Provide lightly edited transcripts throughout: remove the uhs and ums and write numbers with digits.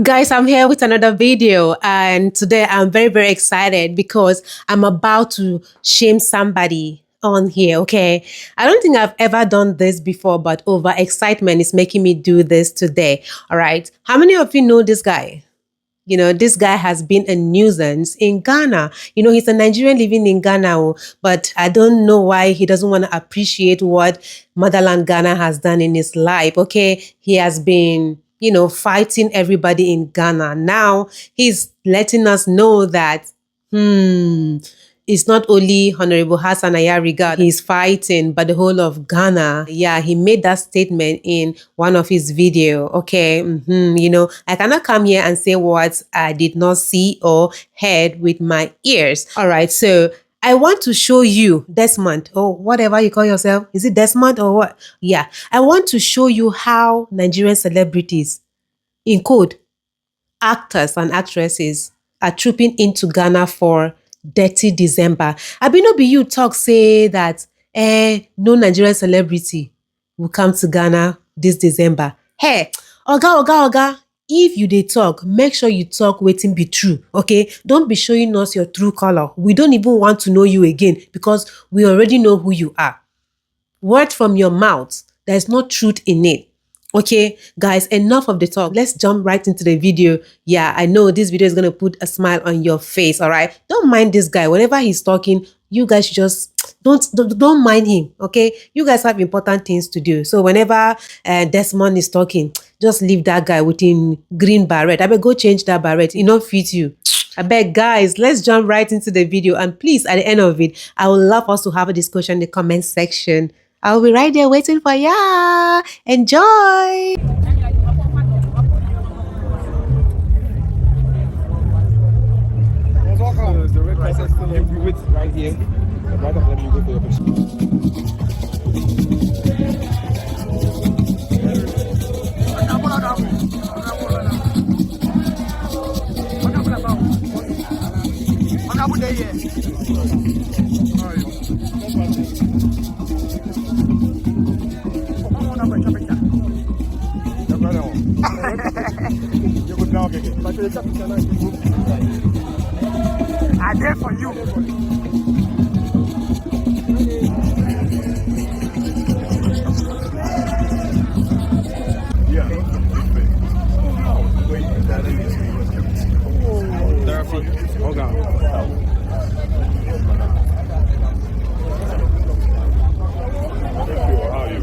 Guys, I'm here with another video, and today I'm very excited because I'm about to shame somebody on here, okay? I don't think I've ever done this before, but over excitement is making me do this today. All right. How many of you know this guy? This guy has been a nuisance in Ghana. He's a Nigerian living in Ghana, but I don't know why he doesn't want to appreciate what motherland Ghana has done in his life. Okay. He has been, fighting everybody in Ghana. Now he's letting us know that, it's not only Honorable Hassan Ayariga he's fighting, but the whole of Ghana. Yeah, he made that statement in one of his video. Okay, I cannot come here and say what I did not see or heard with my ears. All right, so I want to show you Desmond, or whatever you call yourself. Is it Desmond or what? Yeah, I want to show you how Nigerian celebrities, in code, actors and actresses, are trooping into Ghana for Dirty December. Abi no be you talk say that no Nigerian celebrity will come to Ghana this December. Hey, oga, if you dey talk, make sure you talk wetin be true, okay? Don't be showing us your true color. We don't even want to know you again because we already know who you are. Word from your mouth, there's no truth in it. Okay, guys, enough of the talk. Let's jump right into the video. Yeah, I know this video is going to put a smile on your face, all right? Don't mind this guy. Whenever he's talking, you guys just don't mind him, okay? You guys have important things to do. So whenever Desmond is talking, just leave that guy with him green barret. I better go change that barret. It not fit you. I beg, guys, let's jump right into the video. And please, at the end of it, I would love us to have a discussion in the comment section. I'll be right there waiting for ya. Enjoy. So the red carpet still here. We wait right here. Right after you go for your picture. I dare for you. Yeah. Hold on. How are you?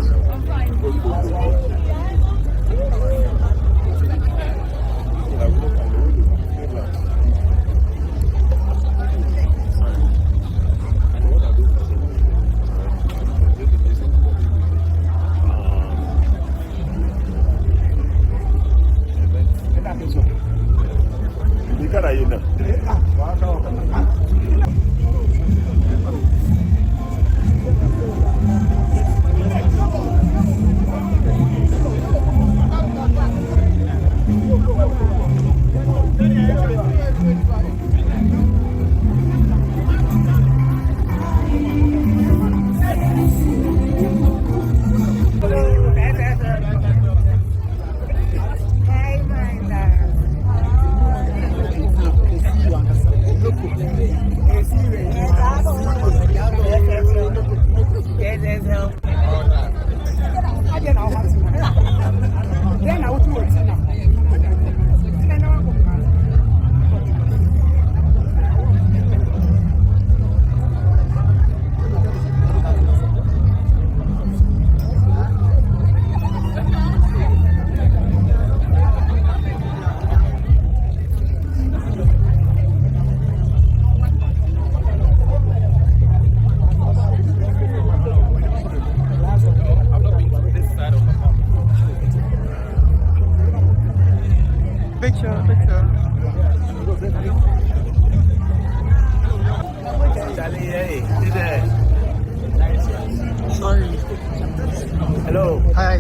Hello. Hi.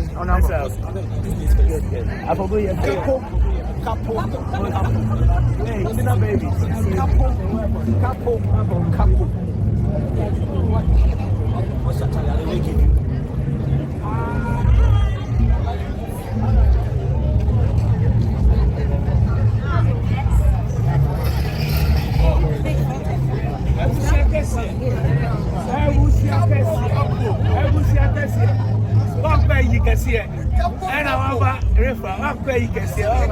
I forgot your couple. Hey, see that baby. Couple. you can say, oh,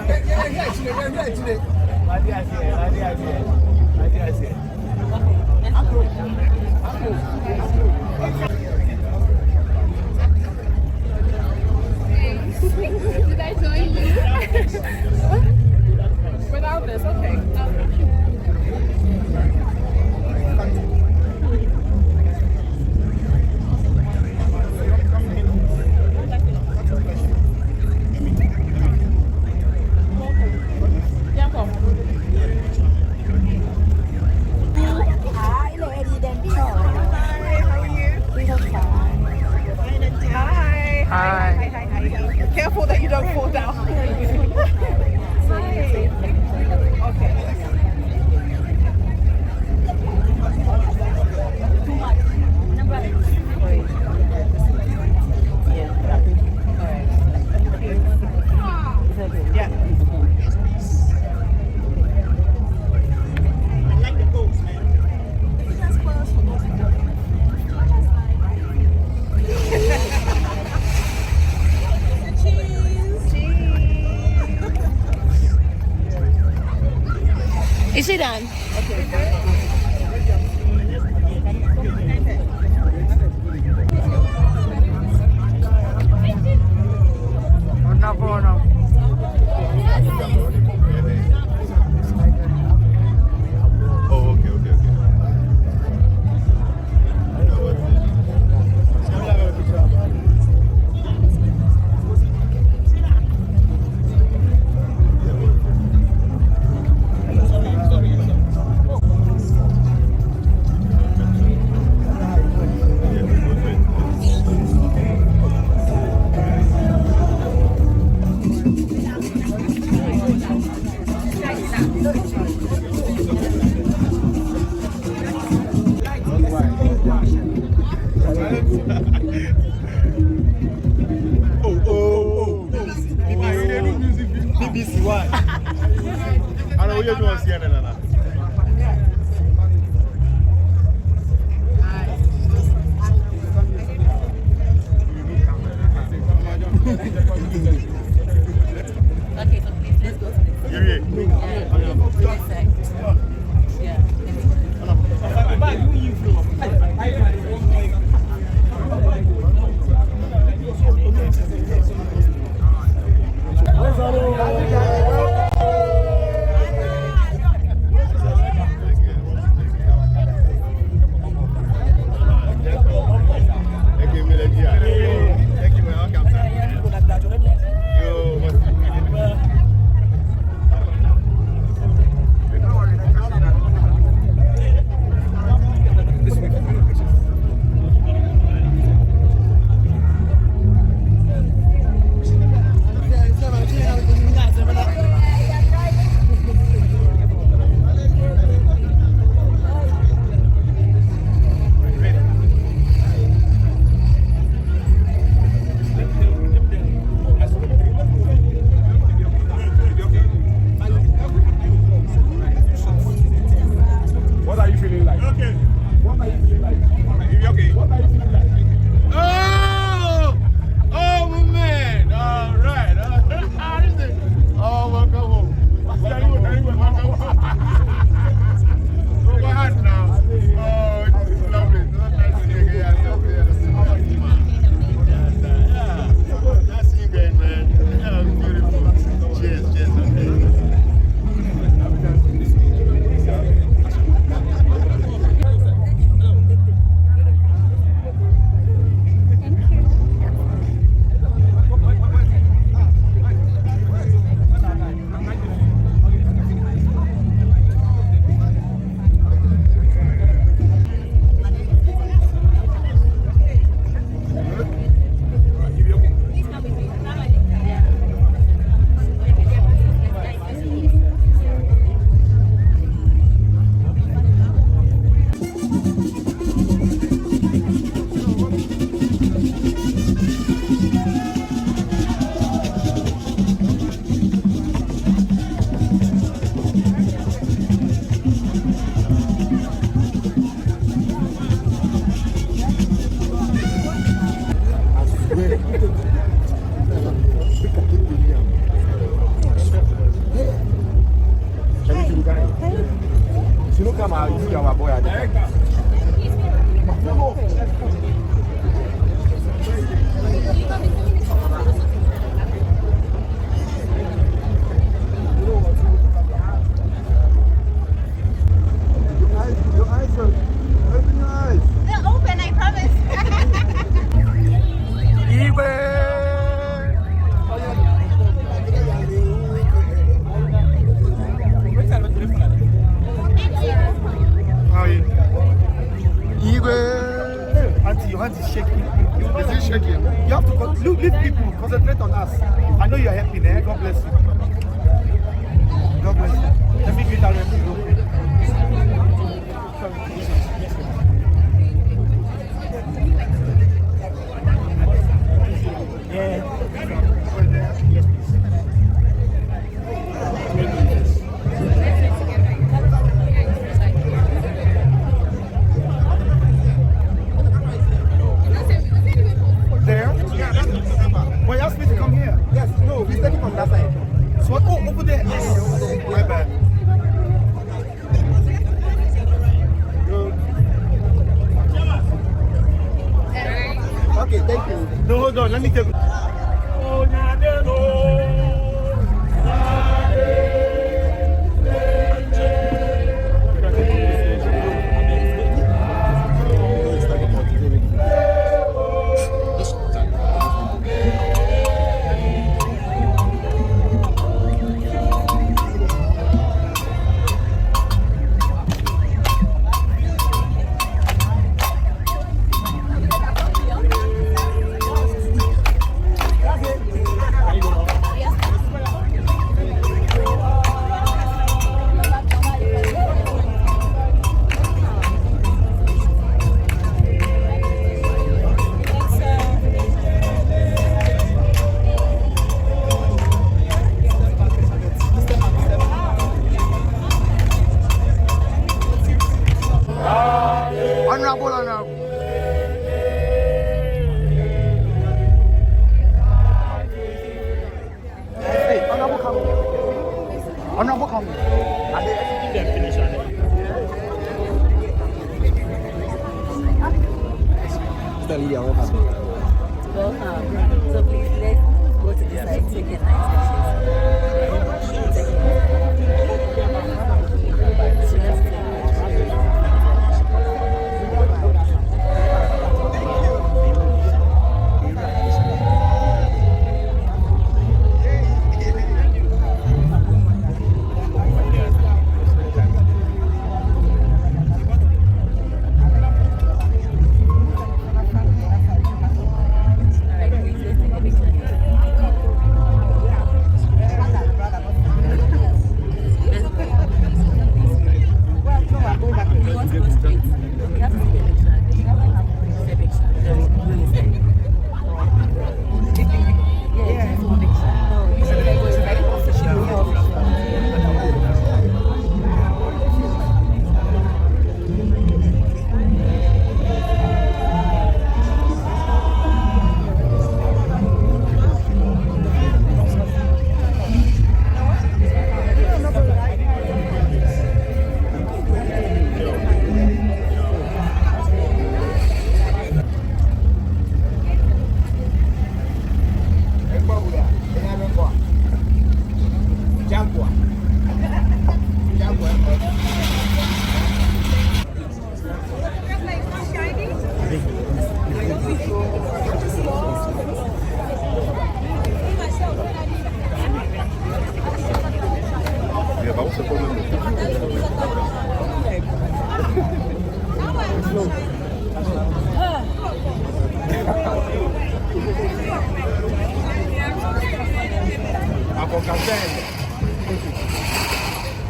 Did I join you? Without this, okay. Hi, lady. Then hi, how are you? We have fun. Hi. Hi. Careful that you don't fall down. Hi. Okay. Is it done? Oh, okay, okay, okay. BBC One. I know you're doing CNN. Okay, so please let's go to the perfect. Yeah. come out, you see our boy at the time. Your eyes are open your eyes. They're open, I promise. How are you? Auntie, your hand is shaking. Is it shaking? You have to leave people, concentrate on us. I know you are helping, eh? God bless you. God bless you. Let me greet our real quick. Yeah. Yes, please. There? Well, you asked me to come here. Yes, no, we're taking from that side. So, oh, over there. My bad. Good. Okay, thank you. No, hold on, let me take. Honorable, honorable. Hey, honorable, come. Honorable, come. And they execute them finish on it. Still Lydia, welcome. Welcome. So please, let's go to the side, take a nice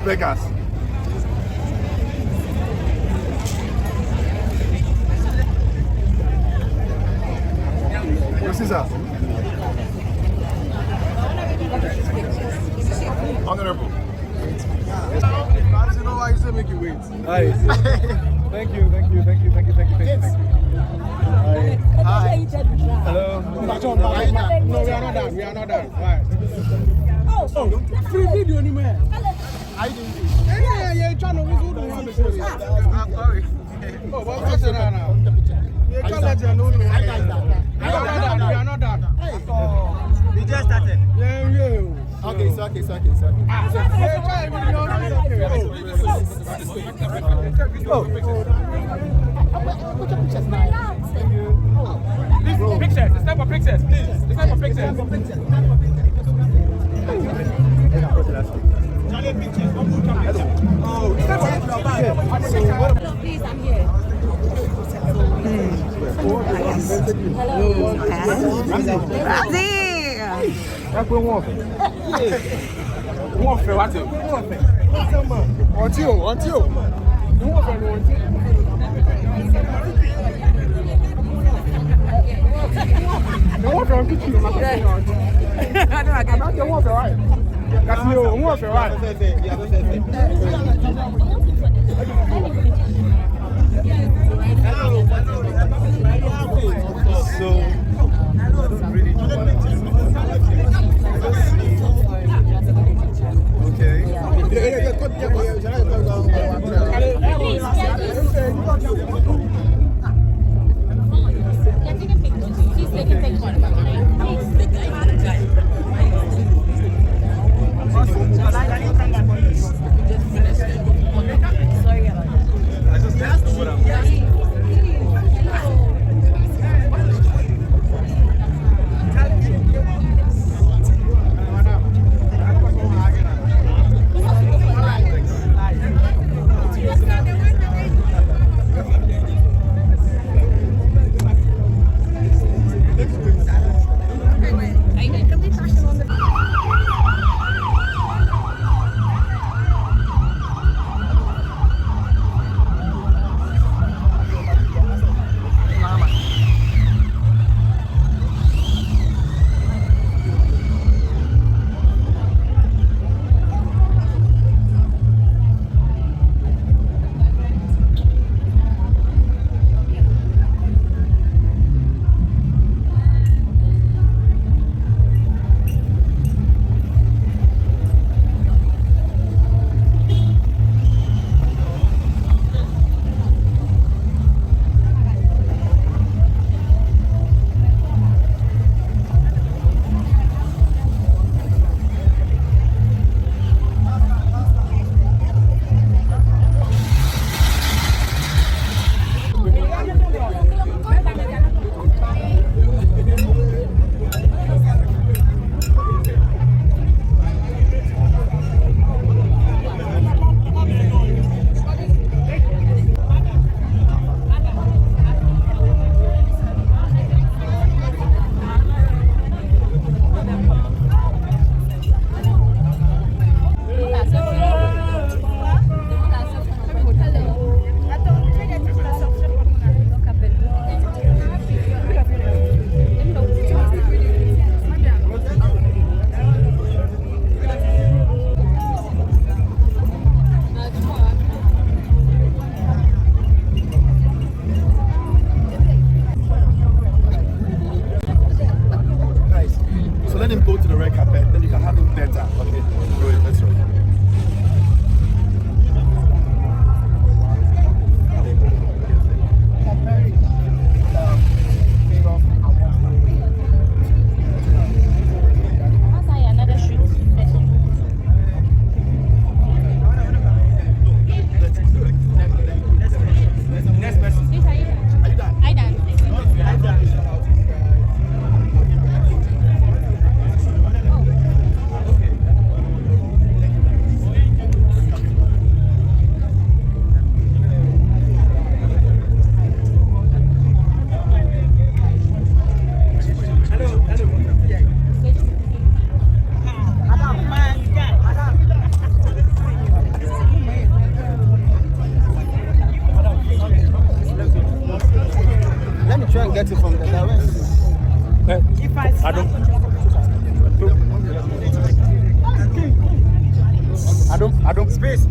Vegas. Your sister. Honorable. You know why you say make you wait. Hi. Thank you, thank you, thank you, thank you, thank you, thank you. Hi. Hi. Hello. No, we are not done. We are not done. Right. Oh, free video, man. I didn't. Yeah. Oh, what's it now? You can't let you know. We are not done. We just started. Okay, it's okay. Pictures. It's time for pictures, please. It's time for pictures. Please, I'm here. get it from the direct. I don't. Space.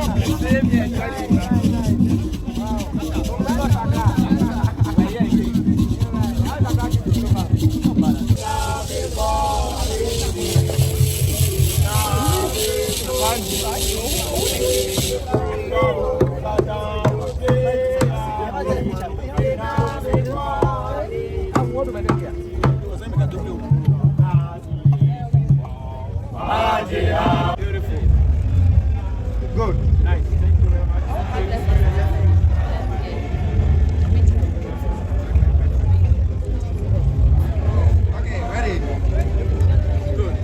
Same here, thank you. Beautiful. Good. Nice. Thank you very much. Okay, ready. Good.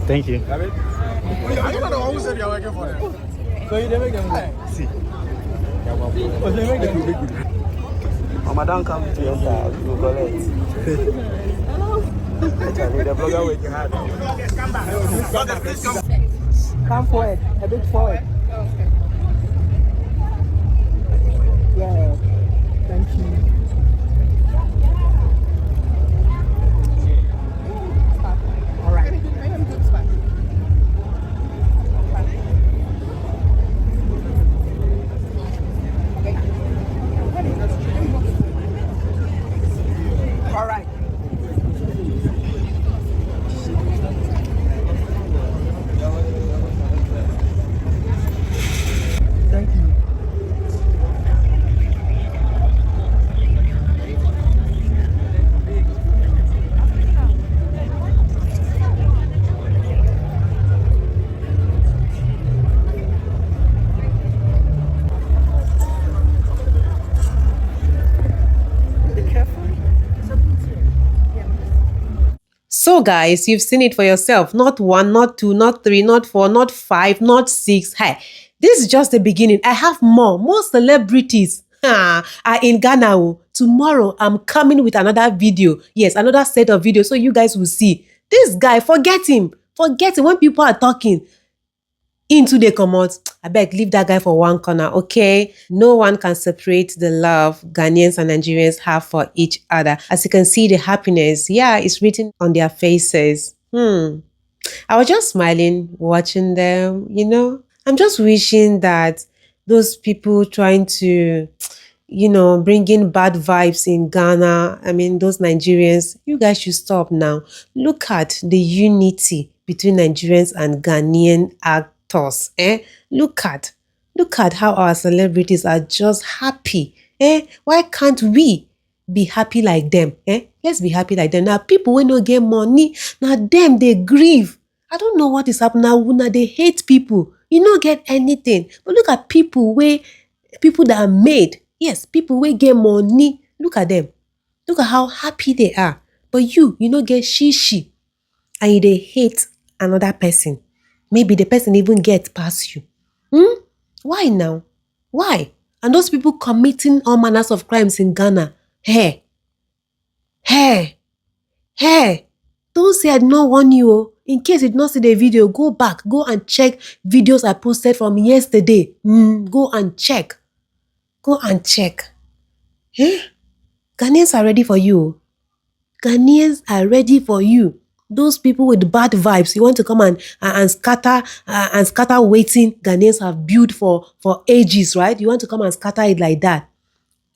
Thank you. Have it? Are you not the one who said you're working for them? So you never get See. Oh, they make them. Mama, don't come to your side. You collect. Actually, the blogger working hard. Come forward, a bit forward. Yeah, thank you. All right. All right. Thank you. So, guys, you've seen it for yourself. Not one, not two, not three, not four, not five, not six. Hey, this is just the beginning. I have more. More celebrities are in Ghana. Oh. Tomorrow, I'm coming with another video. Yes, another set of videos so you guys will see. This guy, forget him. Forget him. When people are talking, into the comot, I beg, leave that guy for one corner, okay? No one can separate the love Ghanaians and Nigerians have for each other. As you can see, the happiness, yeah, it's written on their faces. I was just smiling watching them, you know? I'm just wishing that those people trying to, you know, bring in bad vibes in Ghana, I mean, those Nigerians, you guys should stop now. Look at the unity between Nigerians and Ghanaian actors. Look at how our celebrities are just happy. Why can't we be happy like them? Let's be happy like them. Now, people when no get money, now them they grieve. I don't know what is happening now. They hate people. You don't get anything. But look at people that are made. Yes, people wey get money. Look at them. Look at how happy they are. But you no get shishi. And you dey hate another person. Maybe the person even get past you. Why now? Why? And those people committing all manners of crimes in Ghana. Hey. Don't say I did not warn you. Oh. In case you did not see the video, go back. Go and check videos I posted from yesterday. Go and check. Go and check. Ghanaians are ready for you. Ghanaians are ready for you. Those people with bad vibes, you want to come and scatter Wetin Ghanaians have built for ages, right? You want to come and scatter it like that.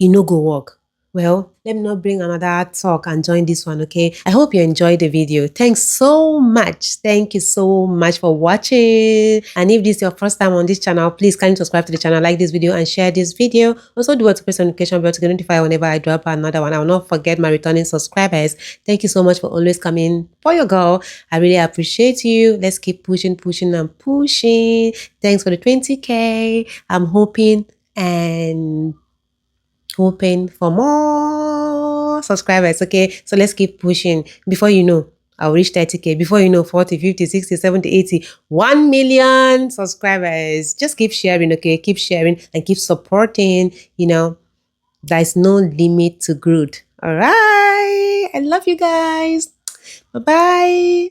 E no go work. Well, let me not bring another talk and join this one, okay? I hope you enjoyed the video. Thanks so much. Thank you so much for watching. And if this is your first time on this channel, please kindly subscribe to the channel, like this video, and share this video. Also, do what to press the notification bell to get notified whenever I drop another one. I will not forget my returning subscribers. Thank you so much for always coming for your girl. I really appreciate you. Let's keep pushing, and pushing. Thanks for the 20K. I'm hoping for more subscribers, okay? So let's keep pushing. Before you know, I'll reach 30K. Before you know, 40, 50, 60, 70, 80, 1 million subscribers. Just keep sharing, okay? Keep sharing and keep supporting. You know, there's no limit to growth. All right. I love you guys. Bye-bye.